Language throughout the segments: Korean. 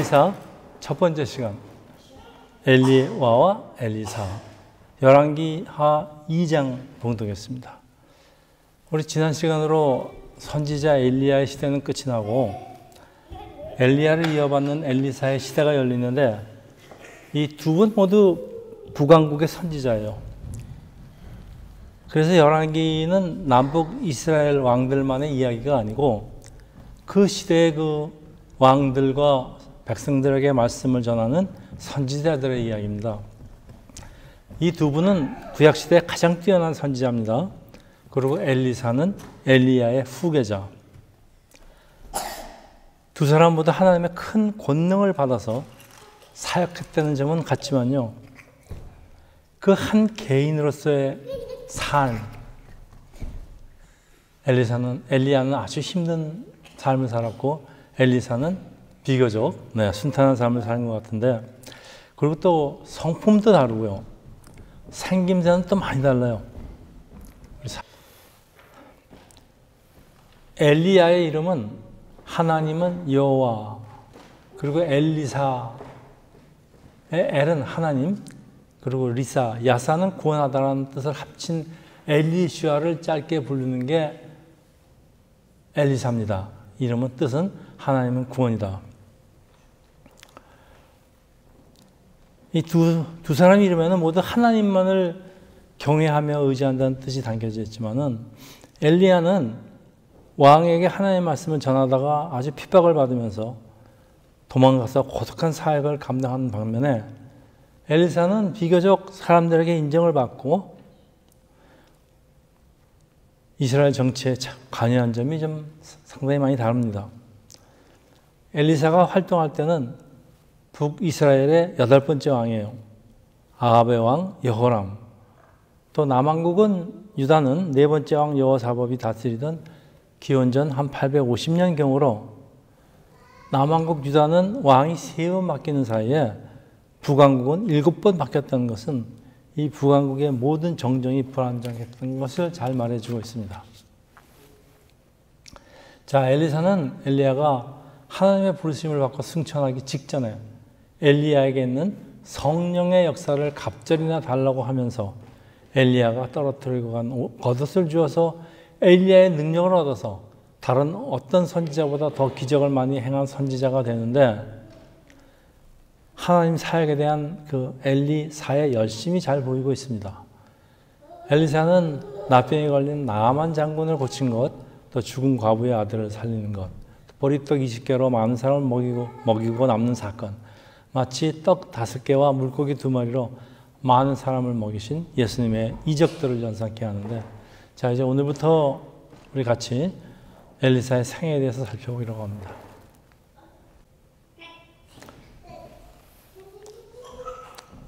엘리사 첫 번째 시간, 엘리야와 엘리사, 열왕기하 2장 봉독했습니다. 우리 지난 시간으로 선지자 엘리야의 시대는 끝이 나고 엘리야를 이어받는 엘리사의 시대가 열리는데, 이 두 분 모두 북왕국의 선지자예요. 그래서 열왕기는 남북 이스라엘 왕들만의 이야기가 아니고 그 시대의 그 왕들과 백성들에게 말씀을 전하는 선지자들의 이야기입니다. 이 두 분은 구약시대에 가장 뛰어난 선지자입니다. 그리고 엘리사는 엘리야의 후계자. 두 사람 모두 하나님의 큰 권능을 받아서 사역했다는 점은 같지만요, 그 한 개인으로서의 삶, 엘리야는 아주 힘든 삶을 살았고 엘리사는 비교적 순탄한 삶을 사는 것 같은데, 그리고 또 성품도 다르고요, 생김새는 또 많이 달라요. 엘리야의 이름은 하나님은 여호와, 그리고 엘리사의 엘은 하나님, 그리고 리사, 야사는 구원하다라는 뜻을 합친 엘리슈아를 짧게 부르는 게 엘리사입니다. 이름은 뜻은 하나님은 구원이다. 이 두 사람 이름에는 모두 하나님만을 경외하며 의지한다는 뜻이 담겨져 있지만은, 엘리야는 왕에게 하나님의 말씀을 전하다가 아주 핍박을 받으면서 도망가서 고독한 사역을 감당하는 반면에, 엘리사는 비교적 사람들에게 인정을 받고 이스라엘 정치에 관여한 점이 좀 상당히 많이 다릅니다. 엘리사가 활동할 때는 북이스라엘의 8번째 왕이에요. 아합의 왕 여호람, 또 남왕국은 유다는 4번째 왕 여호사밧이 다스리던 기원전 한 850년경으로 남왕국 유다는 왕이 3번 바뀌는 사이에 북왕국은 7번 바뀌었다는 것은 이 북왕국의 모든 정정이 불안정했던 것을 잘 말해주고 있습니다. 자, 엘리야가 하나님의 부르심을 받고 승천하기 직전에 엘리야에게 있는 성령의 역사를 갑절이나 달라고 하면서 엘리야가 떨어뜨리고 간 겉옷을 주어서 엘리야의 능력을 얻어서 다른 어떤 선지자보다 더 기적을 많이 행한 선지자가 되는데, 하나님 사역에 대한 그 엘리사의 열심이 잘 보이고 있습니다. 엘리사는 나병에 걸린 나아만 장군을 고친 것, 또 죽은 과부의 아들을 살리는 것, 보리떡 20개로 많은 사람을 먹이고 남는 사건, 마치 떡 5개와 물고기 2마리로 많은 사람을 먹이신 예수님의 이적들을 연상케 하는데, 자, 이제 오늘부터 우리 같이 엘리사의 생애에 대해서 살펴보기로 합니다.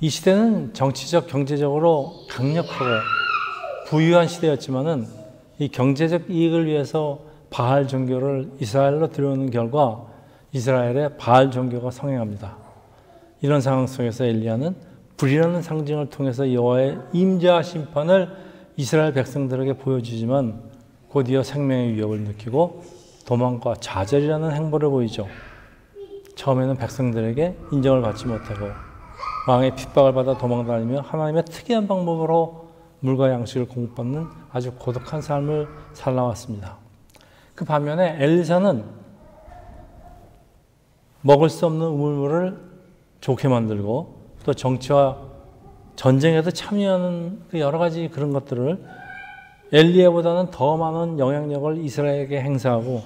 이 시대는 정치적, 경제적으로 강력하고 부유한 시대였지만은, 이 경제적 이익을 위해서 바알 종교를 이스라엘로 들여오는 결과 이스라엘의 바알 종교가 성행합니다. 이런 상황 속에서 엘리야는 불이라는 상징을 통해서 여호와의 임재와 심판을 이스라엘 백성들에게 보여주지만, 곧이어 생명의 위협을 느끼고 도망과 좌절이라는 행보를 보이죠. 처음에는 백성들에게 인정을 받지 못하고 왕의 핍박을 받아 도망다니며 하나님의 특이한 방법으로 물과 양식을 공급받는 아주 고독한 삶을 살아왔습니다. 그 반면에 엘리사는 먹을 수 없는 우물물을 좋게 만들고, 또 정치와 전쟁에도 참여하는 그 여러 가지 그런 것들을 엘리야보다는 더 많은 영향력을 이스라엘에게 행사하고,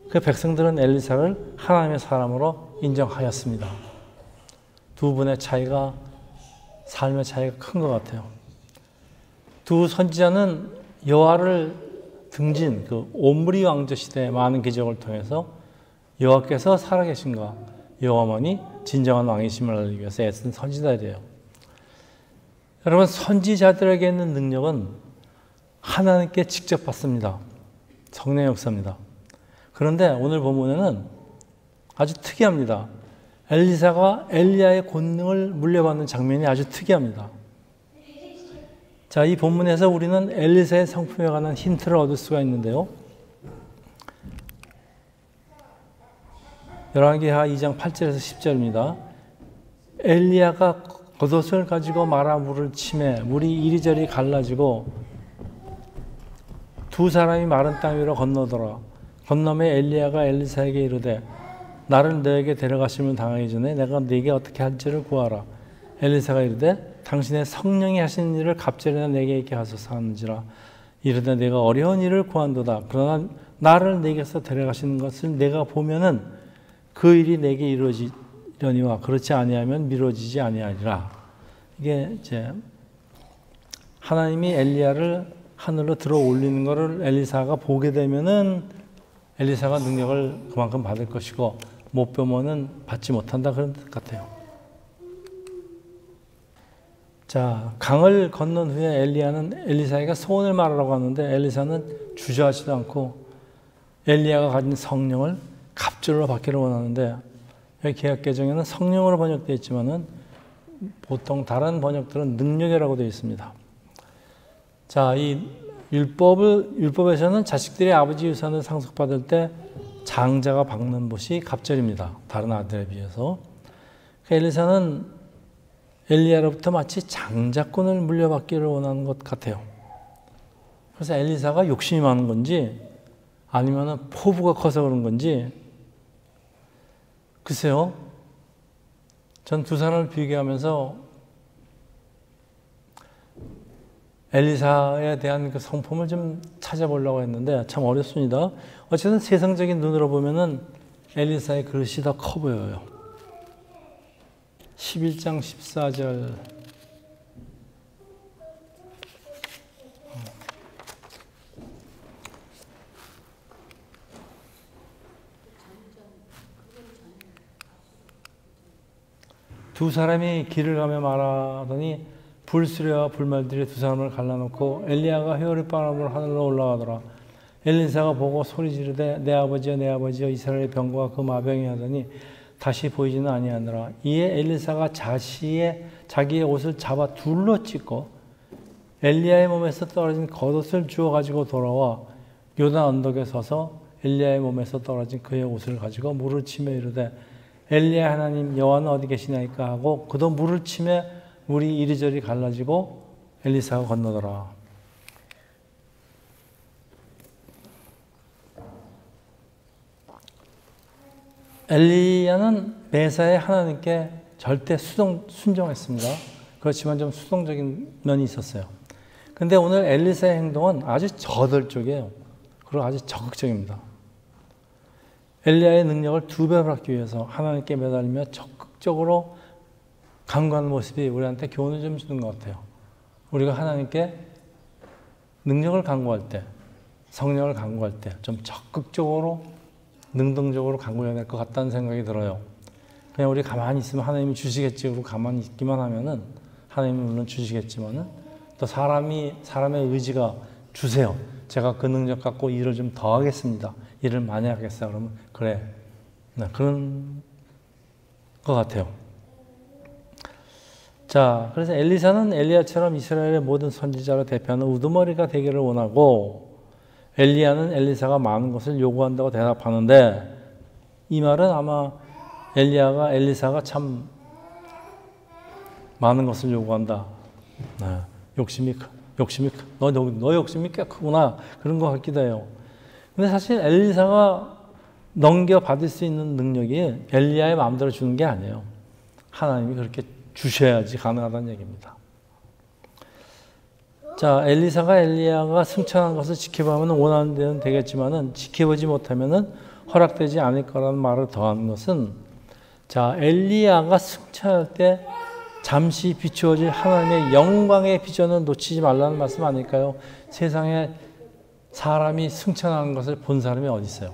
그 백성들은 엘리사를 하나님의 사람으로 인정하였습니다. 두 분의 차이가, 삶의 차이가 큰 것 같아요. 두 선지자는 여호와를 등진 그 옴리 왕조 시대의 많은 기적을 통해서 여호와께서 살아계신가, 여호와만이 진정한 왕이심을 알리기 위해서 애쓴 선지자들이에요. 여러분, 선지자들에게 있는 능력은 하나님께 직접 받습니다. 성령의 역사입니다. 그런데 오늘 본문에는 아주 특이합니다. 엘리사가 엘리야의 권능을 물려받는 장면이 아주 특이합니다. 자, 이 본문에서 우리는 엘리사의 성품에 관한 힌트를 얻을 수가 있는데요. 열왕기하 2장 8절에서 10절입니다. 엘리야가 겉옷을 가지고 마라 물을 치매 물이 이리저리 갈라지고 두 사람이 마른 땅 위로 건너더라. 건너매 엘리야가 엘리사에게 이르되 나를 너에게 데려가심을 당하기 전에 내가 네게 어떻게 할지를 구하라. 엘리사가 이르되 당신의 성령이 하시는 일을 갑절이나 내게 있게 하소서 하는지라. 이르되 내가 어려운 일을 구한도다. 그러나 나를 네게서 데려가시는 것을 내가 보면은 그 일이 내게 이루어지려니와 그렇지 아니하면 미뤄지지 아니하리라. 이게 이제 하나님이 엘리야를 하늘로 들어 올리는 것을 엘리사가 보게 되면은 엘리사가 능력을 그만큼 받을 것이고 못 보면은 받지 못한다 그런 뜻 같아요. 자, 강을 건넌 후에 엘리사에게 소원을 말하라고 하는데 엘리사는 주저하지도 않고 엘리야가 가진 성령을 갑절로 받기를 원하는데 여기 개역개정에는 성령으로 번역되어 있지만은 보통 다른 번역들은 능력이라고 되어 있습니다. 자, 이 율법에서는 자식들이 아버지 유산을 상속받을 때 장자가 받는 것이 갑절입니다. 다른 아들에 비해서. 엘리사는 엘리야로부터 마치 장자권을 물려받기를 원하는 것 같아요. 그래서 엘리사가 욕심이 많은 건지 아니면 포부가 커서 그런 건지 글쎄요. 전 두 사람을 비교하면서 엘리사에 대한 그 성품을 좀 찾아보려고 했는데 참 어렵습니다. 어쨌든 세상적인 눈으로 보면은 엘리사의 그릇이 더 커 보여요. 11장 14절. 두 사람이 길을 가며 말하더니 불수레와 불말들이 두 사람을 갈라놓고 엘리야가 회오리 바람으로 하늘로 올라가더라. 엘리사가 보고 소리 지르되 내 아버지여 이스라엘의 병거가 그 마병이 하더니 다시 보이지는 아니하느라. 이에 엘리사가 자기의 옷을 잡아 둘러 찢고 엘리야의 몸에서 떨어진 겉옷을 주워 가지고 돌아와 요단 언덕에 서서 엘리야의 몸에서 떨어진 그의 옷을 가지고 물을 치며 이르되 엘리야 하나님 여호와는 어디 계시나이까 하고 그도 물을 치며 물이 이리저리 갈라지고 엘리사가 건너더라. 엘리야는 매사에 하나님께 절대 순종했습니다. 그렇지만 좀 수동적인 면이 있었어요. 근데 오늘 엘리사의 행동은 아주 저돌적이에요. 그리고 아주 적극적입니다. 엘리야의 능력을 2배로 받기 위해서 하나님께 매달리며 적극적으로 간구하는 모습이 우리한테 교훈을 좀 주는 것 같아요. 우리가 하나님께 능력을 간구할 때, 성령을 간구할 때 좀 적극적으로 능동적으로 간구해야 될 것 같다는 생각이 들어요. 그냥 우리 가만히 있으면 하나님이 주시겠지 그러고 가만히 있기만 하면은 하나님이 물론 주시겠지만은 또 사람의 의지가 주세요. 제가 그 능력 갖고 일을 좀 더 하겠습니다. 일을 많이 하겠어요. 그러면 그래. 그런 것 같아요. 자, 그래서 엘리사는 엘리야처럼 이스라엘의 모든 선지자를 대표하는 우두머리가 되기를 원하고 엘리야는 엘리사가 많은 것을 요구한다고 대답하는데 이 말은 아마 엘리사가 참 많은 것을 요구한다. 너 욕심이 꽤 크구나. 그런 것 같기도 해요. 근데 사실 엘리사가 넘겨받을 수 있는 능력이 엘리야의 마음대로 주는 게 아니에요. 하나님이 그렇게 주셔야지 가능하다는 얘기입니다. 자, 엘리야가 승천한 것을 지켜보면 원하는 데는 되겠지만은 지켜보지 못하면은 허락되지 않을 거라는 말을 더하는 것은 자, 엘리야가 승천할 때 잠시 비추어질 하나님의 영광의 비전을 놓치지 말라는 말씀 아닐까요? 세상에 사람이 승천하는 것을 본 사람이 어디 있어요?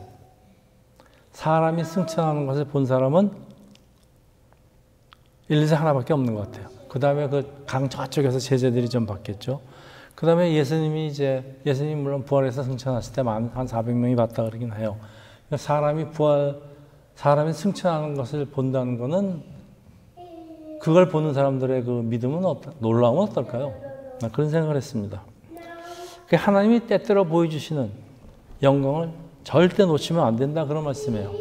사람이 승천하는 것을 본 사람은 엘리사 하나밖에 없는 것 같아요. 그 다음에 그 강 저쪽에서 제자들이 좀 봤겠죠. 그 다음에 예수님 물론 부활해서 승천하실 때 한 400명이 봤다 그러긴 해요. 사람이 승천하는 것을 본다는 것은 그걸 보는 사람들의 그 믿음은 놀라움은 어떨까요? 그런 생각을 했습니다. 하나님이 때때로 보여주시는 영광을 절대 놓치면 안 된다 그런 말씀이에요.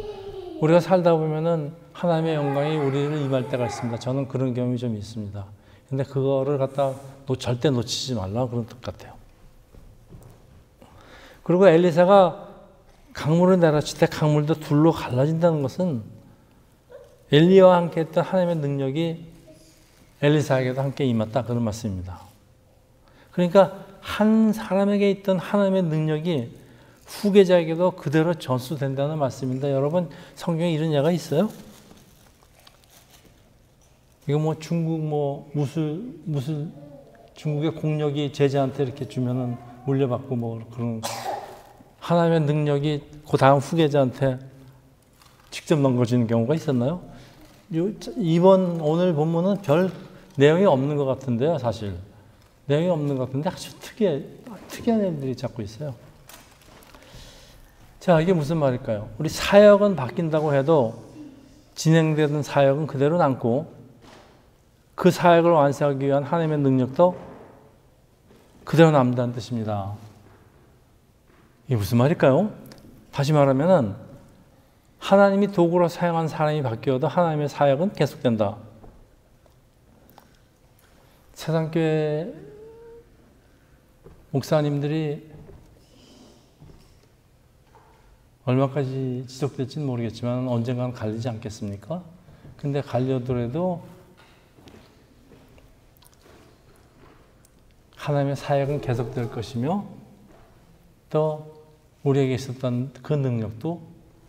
우리가 살다 보면은 하나님의 영광이 우리를 임할 때가 있습니다. 저는 그런 경험이 좀 있습니다. 근데 그거를 갖다 절대 놓치지 말라 그런 뜻 같아요. 그리고 엘리사가 강물을 내려칠 때 강물도 둘로 갈라진다는 것은 엘리야와 함께 했던 하나님의 능력이 엘리사에게도 함께 임했다 그런 말씀입니다. 그러니까 한 사람에게 있던 하나님의 능력이 후계자에게도 그대로 전수된다는 말씀입니다. 여러분 성경에 이런 예가 있어요? 이거 중국 무술 중국의 공력이 제자한테 이렇게 주면은 물려받고 그런 하나님의 능력이 그 다음 후계자한테 직접 넘겨지는 경우가 있었나요? 오늘 본문은 별 내용이 없는 것 같은데요, 사실. 내용이 없는 것 같은데 아주 특이한 일들이 자꾸 있어요. 자, 이게 무슨 말일까요? 우리 사역은 바뀐다고 해도 진행되는 사역은 그대로 남고 그 사역을 완수하기 위한 하나님의 능력도 그대로 남다는 뜻입니다. 이게 무슨 말일까요? 다시 말하면은 하나님이 도구로 사용한 사람이 바뀌어도 하나님의 사역은 계속된다. 세상교회 목사님들이 얼마까지 지속될지는 모르겠지만 언젠가는 갈리지 않겠습니까? 근데 갈려더라도 하나님의 사역은 계속될 것이며 또 우리에게 있었던 그 능력도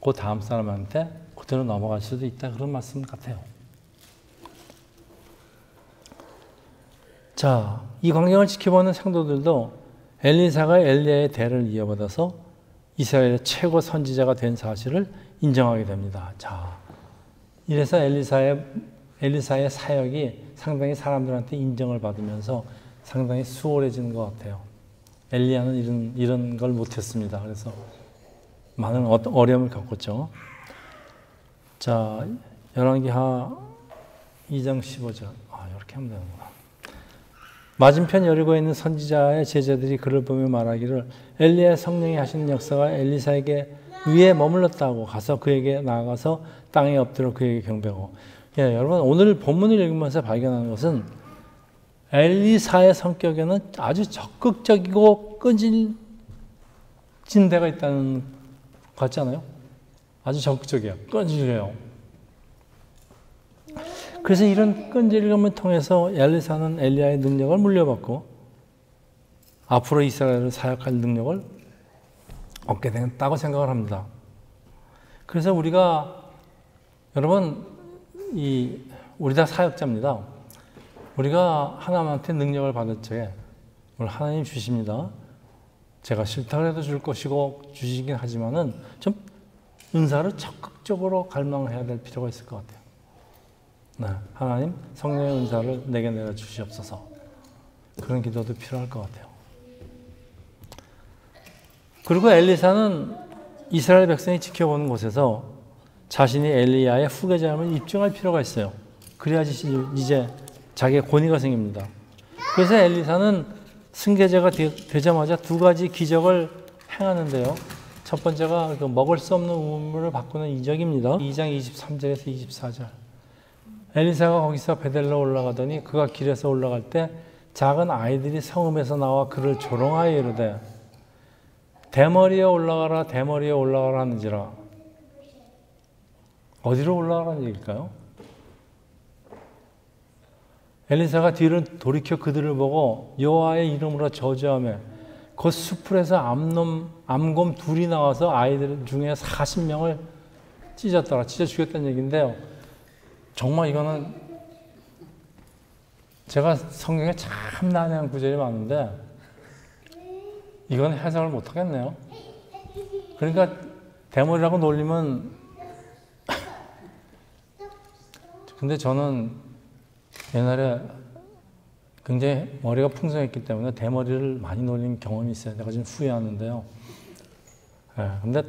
그 다음 사람한테 그대로 넘어갈 수도 있다 그런 말씀 같아요. 자, 이 광경을 지켜보는 성도들도 엘리사가 엘리야의 대를 이어받아서 이스라엘의 최고 선지자가 된 사실을 인정하게 됩니다. 자, 이래서 엘리사의 사역이 상당히 사람들한테 인정을 받으면서 상당히 수월해지는 것 같아요. 엘리야는 이런 걸 못했습니다. 그래서 많은 어려움을 겪었죠. 자, 열왕기하 2장 15절. 이렇게 하면 되는구나. 맞은편 여리고에 있는 선지자의 제자들이 그를 보며 말하기를 엘리야의 성령이 하시는 역사가 엘리사에게 위에 머물렀다고 가서 그에게 나아가서 땅에 엎드려 그에게 경배하고. 예, 여러분 오늘 본문을 읽으면서 발견하는 것은 엘리사의 성격에는 아주 적극적이고 끈질긴 데가 있다는 것 같지 않아요? 아주 적극적이에요. 끈질겨요. 그래서 이런 끈질김을 통해서 엘리사는 엘리야의 능력을 물려받고 앞으로 이스라엘을 사역할 능력을 얻게 됐다고 생각을 합니다. 그래서 우리가 여러분 우리 다 사역자입니다. 우리가 하나님한테 능력을 받을 적에 오늘 하나님 주십니다. 제가 싫다고 해도 줄 것이고 주시긴 하지만은 좀 은사를 적극적으로 갈망해야 될 필요가 있을 것 같아요. 네, 하나님 성령의 은사를 내게 내려 주시옵소서. 그런 기도도 필요할 것 같아요. 그리고 엘리사는 이스라엘 백성이 지켜보는 곳에서 자신이 엘리야의 후계자임을 입증할 필요가 있어요. 그래야지 이제 자기의 권위가 생깁니다. 그래서 엘리사는 승계자가 되자마자 두 가지 기적을 행하는데요. 첫 번째가 먹을 수 없는 우물을 바꾸는 이적입니다. 2장 23절에서 24절. 엘리사가 거기서 베델로 올라가더니 그가 길에서 올라갈 때 작은 아이들이 성읍에서 나와 그를 조롱하여 이르되 대머리에 올라가라 대머리에 올라가라 하는지라. 어디로 올라가라는 얘기일까요? 엘리사가 뒤를 돌이켜 그들을 보고 여호와의 이름으로 저주하며 그 수풀에서 암곰 둘이 나와서 아이들 중에 40명을 찢어 죽였다는 얘기인데요. 정말 이거는 제가 성경에 참 난해한 구절이 많은데 이건 해석을 못 하겠네요. 그러니까 대머리라고 놀리면 근데 저는 옛날에 굉장히 머리가 풍성했기 때문에 대머리를 많이 놀린 경험이 있어요. 내가 지금 후회하는데요. 근데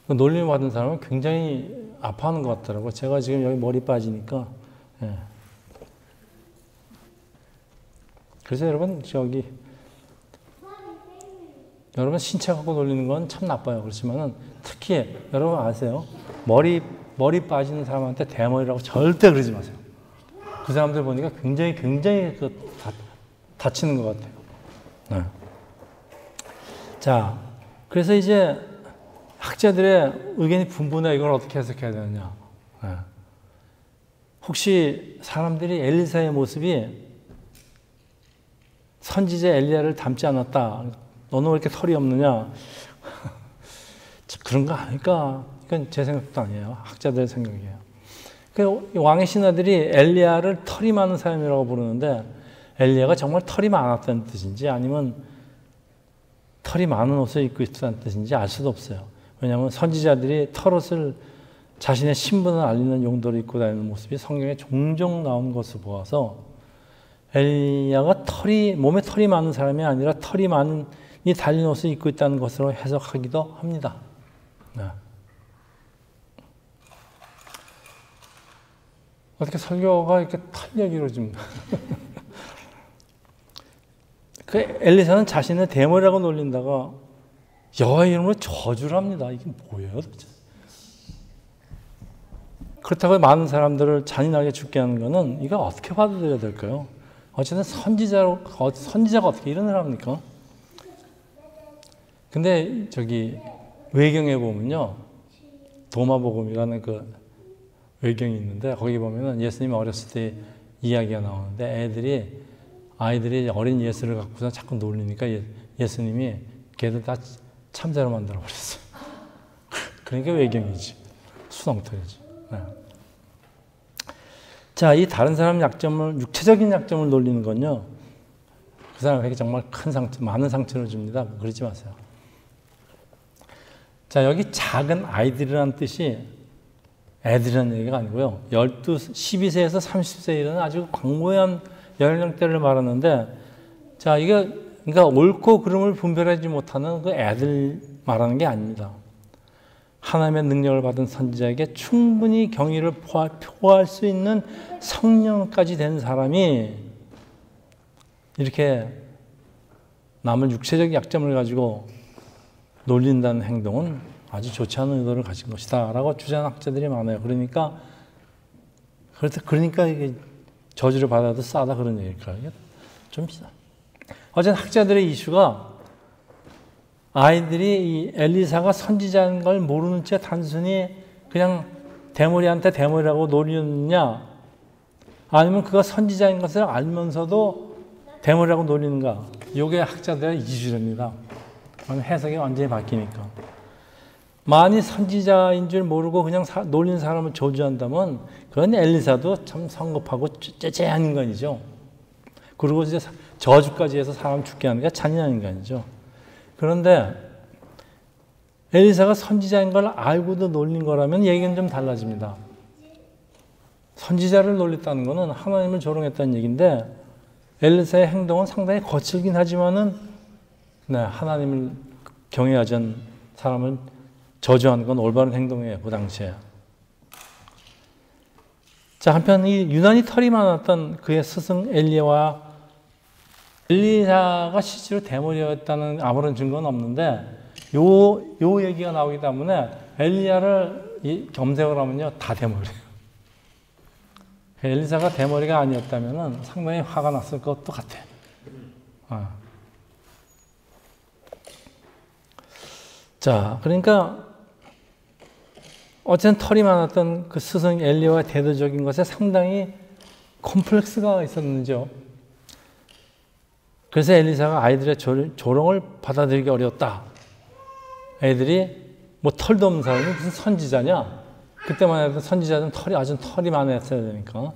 그 놀림 받은 사람은 굉장히 아파하는 것 같더라고요. 제가 지금 여기 머리 빠지니까. 그래서 여러분 여러분 신체 갖고 놀리는 건 참 나빠요. 그렇지만은 특히 여러분 아세요? 머리 머리 빠지는 사람한테 대머리라고 절대 그러지 마세요. 그 사람들 보니까 굉장히 다치는 것 같아요. 네. 자, 그래서 이제 학자들의 의견이 분분해. 이걸 어떻게 해석해야 되느냐. 네. 혹시 사람들이 엘리사의 모습이 선지자 엘리야를 닮지 않았다. 너는 왜 이렇게 털이 없느냐. 그런 거 아닐까. 이건 제 생각도 아니에요. 학자들의 생각이에요. 그 왕의 신하들이 엘리야를 털이 많은 사람이라고 부르는데 엘리야가 정말 털이 많았다는 뜻인지 아니면 털이 많은 옷을 입고 있다는 뜻인지 알 수도 없어요. 왜냐하면 선지자들이 털옷을 자신의 신분을 알리는 용도로 입고 다니는 모습이 성경에 종종 나온 것을 보아서 엘리야가 몸에 털이 많은 사람이 아니라 털이 많이 달린 옷을 입고 있다는 것으로 해석하기도 합니다. 네. 어떻게 설교가 이렇게 털 얘기로 좀. 그 엘리사는 자신의 대머리라고 놀린다가 여호와 이름으로 저주를 합니다. 이게 뭐예요 도대체? 그렇다고 많은 사람들을 잔인하게 죽게 하는 것은 이거 어떻게 받아들여야 될까요? 어쨌든 선지자가 어떻게 이런 일을 합니까? 근데 외경에 보면요. 도마복음이라는 그 외경이 있는데 거기 보면은 예수님이 어렸을 때 이야기가 나오는데 아이들이 어린 예수를 갖고서 자꾸 놀리니까 예수님이 걔들 다 참새로 만들어 버렸어요. 그러니까 외경이지. 수렁터이지. 네. 자, 이 다른 사람 육체적인 약점을 놀리는 건요. 그 사람에게 정말 많은 상처를 줍니다. 그러지 마세요. 자, 여기 작은 아이들이라는 뜻이 애들이라는 얘기가 아니고요. 12세에서 30세 이르는 아주 광범위한 연령대를 말하는데, 자, 그러니까 옳고 그름을 분별하지 못하는 그 애들 말하는 게 아닙니다. 하나님의 능력을 받은 선지자에게 충분히 경의를 표할 수 있는 성령까지 된 사람이 이렇게 남을 육체적 약점을 가지고 놀린다는 행동은 아주 좋지 않은 의도를 가진 것이다 라고 주장하는 학자들이 많아요. 그러니까 이게 저주를 받아도 싸다 그런 얘기일까요? 좀 비싸. 어쨌든 학자들의 이슈가 아이들이 이 엘리사가 선지자인 걸 모르는 채 단순히 그냥 대머리한테 대머리라고 놀리느냐 아니면 그가 선지자인 것을 알면서도 대머리라고 놀리는가, 이게 학자들의 이슈입니다. 해석이 완전히 바뀌니까. 만일 선지자인 줄 모르고 그냥 놀리는 사람을 저주한다면 그건 엘리사도 참 성급하고 째째한 인간이죠. 그리고 이제 저주까지 해서 사람 죽게 하는 게 잔인한 인간이죠. 그런데 엘리사가 선지자인 걸 알고도 놀린 거라면 얘기는 좀 달라집니다. 선지자를 놀렸다는 것은 하나님을 조롱했다는 얘기인데 엘리사의 행동은 상당히 거칠긴 하지만은 하나님을 경외하지 않은 사람을 저주하는 건 올바른 행동이에요. 그 당시에. 자, 한편 이 유난히 털이 많았던 그의 스승 엘리사가 실제로 대머리였다는 아무런 증거는 없는데 요 얘기가 나오기 때문에 엘리야를 검색을 하면요 다 대머리예요. 엘리사가 대머리가 아니었다면 상당히 화가 났을 것도 같아. 자, 그러니까 어쨌든 털이 많았던 그 스승 엘리야와 대도적인 것에 상당히 콤플렉스가 있었는지요. 그래서 엘리사가 아이들의 조롱을 받아들이기 어려웠다. 애들이 뭐 털도 없는 사람이 무슨 선지자냐? 그때만 해도 선지자는 아주 털이 많았어야 되니까.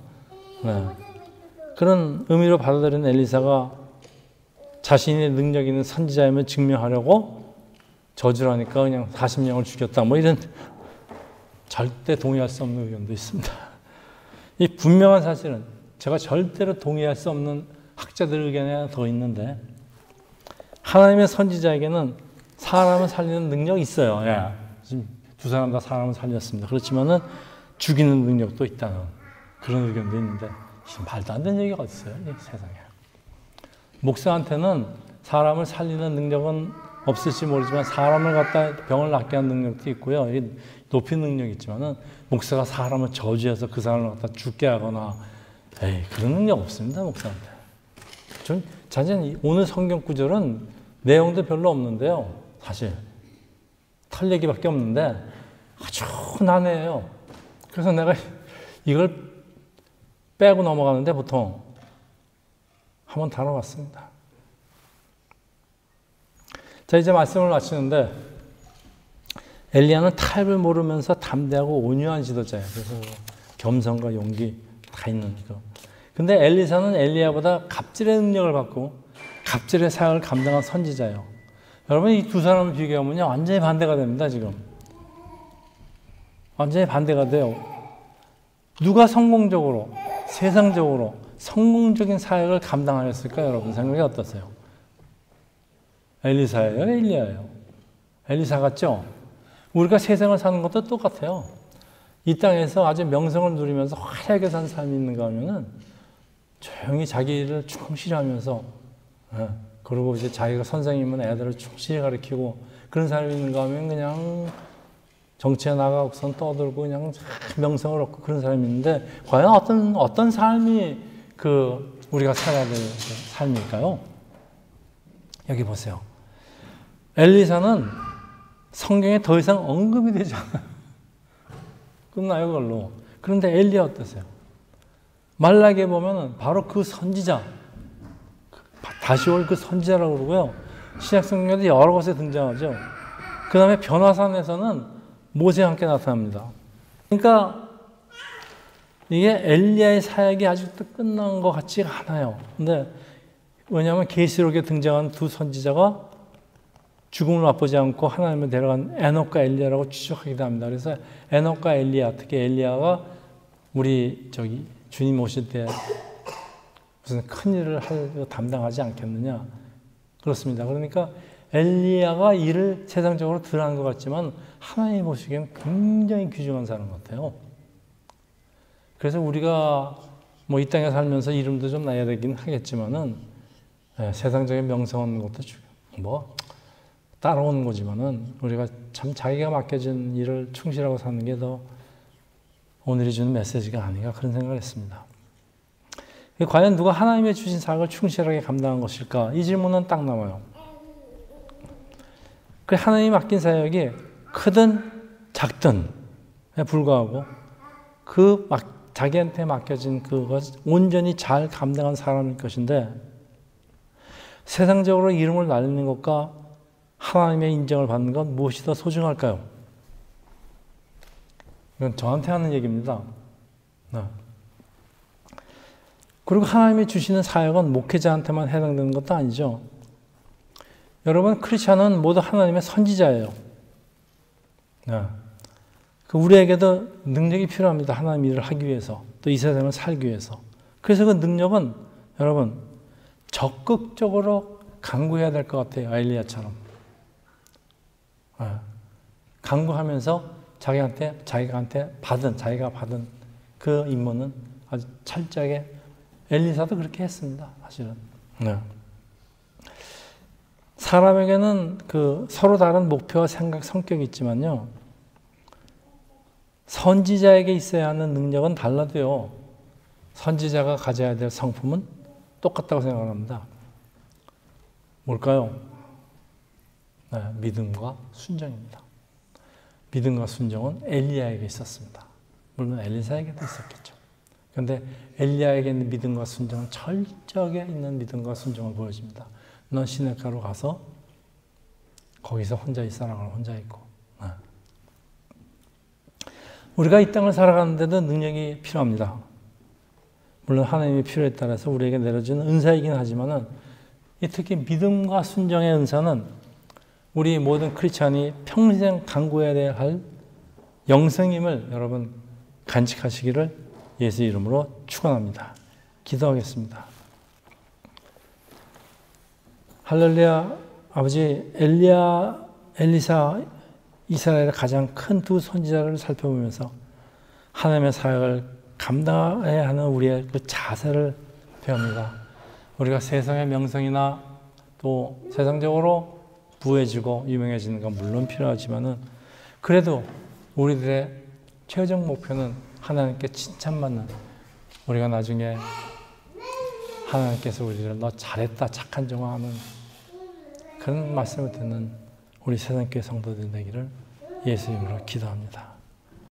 그런 의미로 받아들인 엘리사가 자신의 능력 있는 선지자임을 증명하려고 저주를 하니까 그냥 40명을 죽였다. 뭐 이런 절대 동의할 수 없는 의견도 있습니다. 이 분명한 사실은 제가 절대로 동의할 수 없는 학자들 의견이 하나 더 있는데, 하나님의 선지자에게는 사람을 살리는 능력이 있어요. 지금 두 사람 다 사람을 살렸습니다. 그렇지만은 죽이는 능력도 있다는 그런 의견도 있는데, 말도 안 되는 얘기가 어디 있어요, 이 세상에. 목사한테는 사람을 살리는 능력은 없을지 모르지만 사람을 갖다 병을 낫게 하는 능력도 있고요. 이게 높인 능력이 있지만은 목사가 사람을 저주해서 그 사람을 갖다 죽게 하거나 그런 능력 없습니다, 목사한테. 전 자세히 오늘 성경 구절은 내용도 별로 없는데요. 사실 털 얘기밖에 없는데 아주 난해해요. 그래서 내가 이걸 빼고 넘어가는데 보통 한번 다뤄봤습니다. 자, 이제 말씀을 마치는데 엘리야는 타협을 모르면서 담대하고 온유한 지도자예요. 그래서 겸손과 용기 다 있는 거. 근데 엘리사는 엘리야보다 갑질의 능력을 받고 갑질의 사역을 감당한 선지자예요. 여러분 이 두 사람을 비교하면요 완전히 반대가 됩니다. 지금 완전히 반대가 돼요. 누가 성공적으로 세상적으로 성공적인 사역을 감당하였을까? 여러분 생각이 어떠세요? 엘리사예요? 엘리야예요? 엘리사 같죠? 우리가 세상을 사는 것도 똑같아요. 이 땅에서 아주 명성을 누리면서 화려하게 산 삶이 있는가 하면은 조용히 자기 일을 충실히 하면서 그리고 이제 자기가 선생님은 애들을 충실히 가르치고 그런 사람이 있는가 하면 그냥 정치에 나가고선 떠들고 그냥 명성을 얻고 그런 사람이 있는데 과연 어떤 삶이 우리가 살아야 될 삶일까요? 여기 보세요. 엘리사는 성경에 더 이상 언급이 되지 않아요. 끝나요, 그걸로. 그런데 엘리야 어떠세요? 말라기에 보면은 바로 그 선지자, 다시 올 그 선지자라고 그러고요. 신약 성경에도 여러 곳에 등장하죠. 그 다음에 변화산에서는 모세와 함께 나타납니다. 그러니까 이게 엘리야의 사역이 아직도 끝난 것 같지가 않아요. 근데 왜냐하면 계시록에 등장한 두 선지자가 죽음을 맛보지 않고 하나님을 데려간 에녹과 엘리야라고 추측하기도 합니다. 그래서 에녹과 엘리야, 특히 엘리야가 우리 주님 오실 때 무슨 큰 일을 담당하지 않겠느냐 그렇습니다. 그러니까 엘리야가 일을 세상적으로 덜 한 것 같지만 하나님 보시기엔 굉장히 귀중한 사람 같아요. 그래서 우리가 이 땅에 살면서 이름도 좀 나야 되긴 하겠지만은 세상적인 명성 얻는 것도 따라오는 거지만은 우리가 참 자기가 맡겨진 일을 충실하고 사는 게 더 오늘이 주는 메시지가 아닌가 그런 생각을 했습니다. 과연 누가 하나님의 주신 사역을 충실하게 감당한 것일까? 이 질문은 딱 남아요. 그 하나님이 맡긴 사역이 크든 작든에 불구하고 자기한테 맡겨진 그것 온전히 잘 감당한 사람일 것인데 세상적으로 이름을 날리는 것과 하나님의 인정을 받는 건 무엇이 더 소중할까요? 이건 저한테 하는 얘기입니다. 그리고 하나님이 주시는 사역은 목회자한테만 해당되는 것도 아니죠. 여러분 크리스천은 모두 하나님의 선지자예요. 우리에게도 능력이 필요합니다. 하나님 일을 하기 위해서 또 이 세상을 살기 위해서. 그래서 그 능력은 여러분 적극적으로 강구해야 될 것 같아요. 엘리야처럼. 강구하면서 자기가 받은 그 임무는 아주 철저하게 엘리사도 그렇게 했습니다. 사실은. 사람에게는 서로 다른 목표와 생각, 성격이 있지만요. 선지자에게 있어야 하는 능력은 달라도요. 선지자가 가져야 될 성품은 똑같다고 생각합니다. 뭘까요? 믿음과 순종입니다. 믿음과 순종은 엘리야에게 있었습니다. 물론 엘리사에게도 있었겠죠. 그런데 엘리야에게 있는 믿음과 순종은 철저하게 있는 믿음과 순종을 보여줍니다. 넌 시내가로 가서 거기서 혼자 있어라. 혼자 있고. 우리가 이 땅을 살아가는데도 능력이 필요합니다. 물론 하나님의 필요에 따라서 우리에게 내려주는 은사이긴 하지만은 특히 믿음과 순종의 은사는 우리 모든 크리스찬이 평생 간구해야 할 영성임을 여러분 간직하시기를 예수 이름으로 축원합니다. 기도하겠습니다. 할렐루야. 아버지 엘리사 이스라엘의 가장 큰 두 선지자를 살펴보면서 하나님의 사역을 감당해야 하는 우리의 그 자세를 배웁니다. 우리가 세상의 명성이나 또 세상적으로 부해지고 유명해지는 건 물론 필요하지만은 그래도 우리들의 최종 목표는 하나님께 칭찬받는, 우리가 나중에 하나님께서 우리를 너 잘했다 착한 종아 하는 그런 말씀을 듣는 우리 세상교회 성도들 되기를 예수 이름으로 기도합니다.